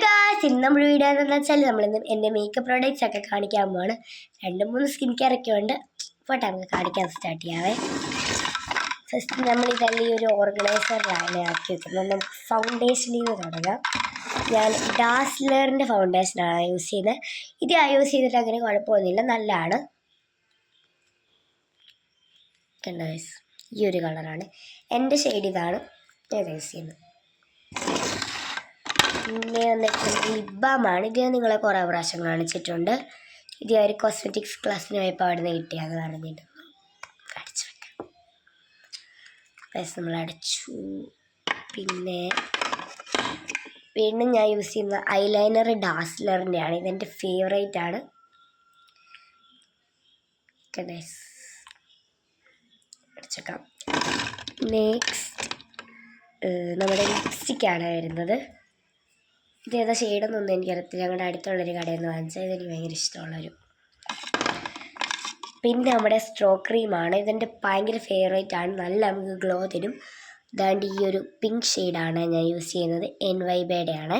Guys, ഇന്ന് നമ്മുടെ video എന്താണെന്ന് വെച്ചാൽ നമ്മളിന്ന് എൻ്റെ മേക്കപ്പ് പ്രോഡക്റ്റ്സ് ഒക്കെ കാണിക്കാൻ പോവാണ്. 2-3 സ്കിൻ കെയർ ഒക്കെ ഉണ്ട്. പോട്ടെ, നമുക്ക് കാണിക്കാൻ സ്റ്റാർട്ട് ചെയ്യാവേ. ഫസ്റ്റ് നമ്മൾ ഇതെല്ലാം ഈ ഒരു ഓർഗനൈസറിലാണ് ആക്കി വെക്കുന്നത്. നമുക്ക് ഫൗണ്ടേഷനിൽ നിന്ന് തുടങ്ങാം. ഞാൻ ഡാസ്ലറിൻ്റെ ഫൗണ്ടേഷനാണ് യൂസ് ചെയ്യുന്നത്. ഇത് ഞാൻ യൂസ് ചെയ്തിട്ട് അങ്ങനെ കുഴപ്പമൊന്നുമില്ല, നല്ലതാണ്. കണ്ടോ ഗൈസ്, ഈ ഒരു കളറാണ് എൻ്റെ ഷെയ്ഡ്, ഇതാണ് ഞാൻ യൂസ് ചെയ്യുന്നത്. പിന്നെ വന്നിട്ട് ലിപ് ബാമാണ്. ഇത് ഞാൻ നിങ്ങളെ കുറേ പ്രാവശ്യം കാണിച്ചിട്ടുണ്ട്. ഇത് ഞാൻ ഒരു കോസ്മെറ്റിക്സ് ക്ലാസ്സിന് പോയപ്പോൾ അവിടെ നിന്ന് കിട്ടിയത് പറഞ്ഞിട്ട് അടച്ചു വെക്കാം. പ്ലസ് നമ്മൾ അടച്ചു. പിന്നെ വീണ്ടും ഞാൻ യൂസ് ചെയ്യുന്ന ഐലൈനർ ഡാസ്ലറിൻ്റെയാണ്. ഇതെൻ്റെ ഫേവറേറ്റ് ആണ്. അടച്ചേക്കാം. നെക്സ്റ്റ് നമ്മുടെ ലിപ്സ്റ്റിക്കാണ് വരുന്നത്. ഇത് ഏതാ ഷെയ്ഡൊന്നും എനിക്കറിയത്തില്ല. ഞങ്ങളുടെ അടുത്തുള്ളൊരു കടയിൽ നിന്ന് വാങ്ങിച്ചാൽ ഇതെനിക്ക് ഭയങ്കര ഇഷ്ടമുള്ളൊരു. പിന്നെ നമ്മുടെ സ്ട്രോ ക്രീമാണ്. ഇതെൻ്റെ ഭയങ്കര ഫേവറേറ്റ് ആണ്. നല്ല നമുക്ക് ഗ്ലോ തരും. അതാണ്ട് ഈ ഒരു പിങ്ക് ഷെയ്ഡാണ് ഞാൻ യൂസ് ചെയ്യുന്നത്. NYBയുടെ ആണ്.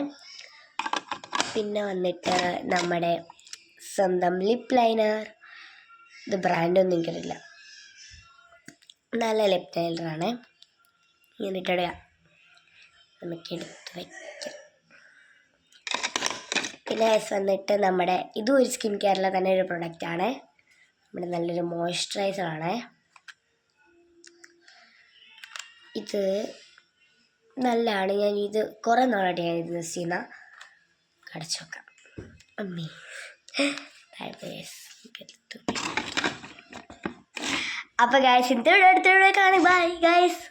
പിന്നെ വന്നിട്ട് നമ്മുടെ സ്വന്തം ലിപ്പ് ലൈനർ. ഇത് ബ്രാൻഡൊന്നും എനിക്കറിയില്ല, നല്ല ലിപ്പ് ലൈനറാണ്. ഇങ്ങനെ ഇട്ടിടുക, നമുക്ക് എടുത്ത് വയ്ക്കാം. പിന്നെ വന്നിട്ട് നമ്മുടെ ഇതും ഒരു സ്കിൻ കെയറിലെ തന്നെ ഒരു പ്രൊഡക്റ്റാണ്. നമ്മുടെ നല്ലൊരു മോയ്സ്ചറൈസറാണ്. ഇത് നല്ലതാണ്. ഞാൻ ഇത് കുറേ നാളായിട്ട് ഞാൻ ഇത് യൂസ് ചെയ്യുന്ന. കടച്ചു നോക്കാം. അമ്മേ, അപ്പോൾ ഗായ്സ്, ഇന്നത്തെ വീഡിയോ അടുത്ത വീഡിയോ കാണും. Bye guys.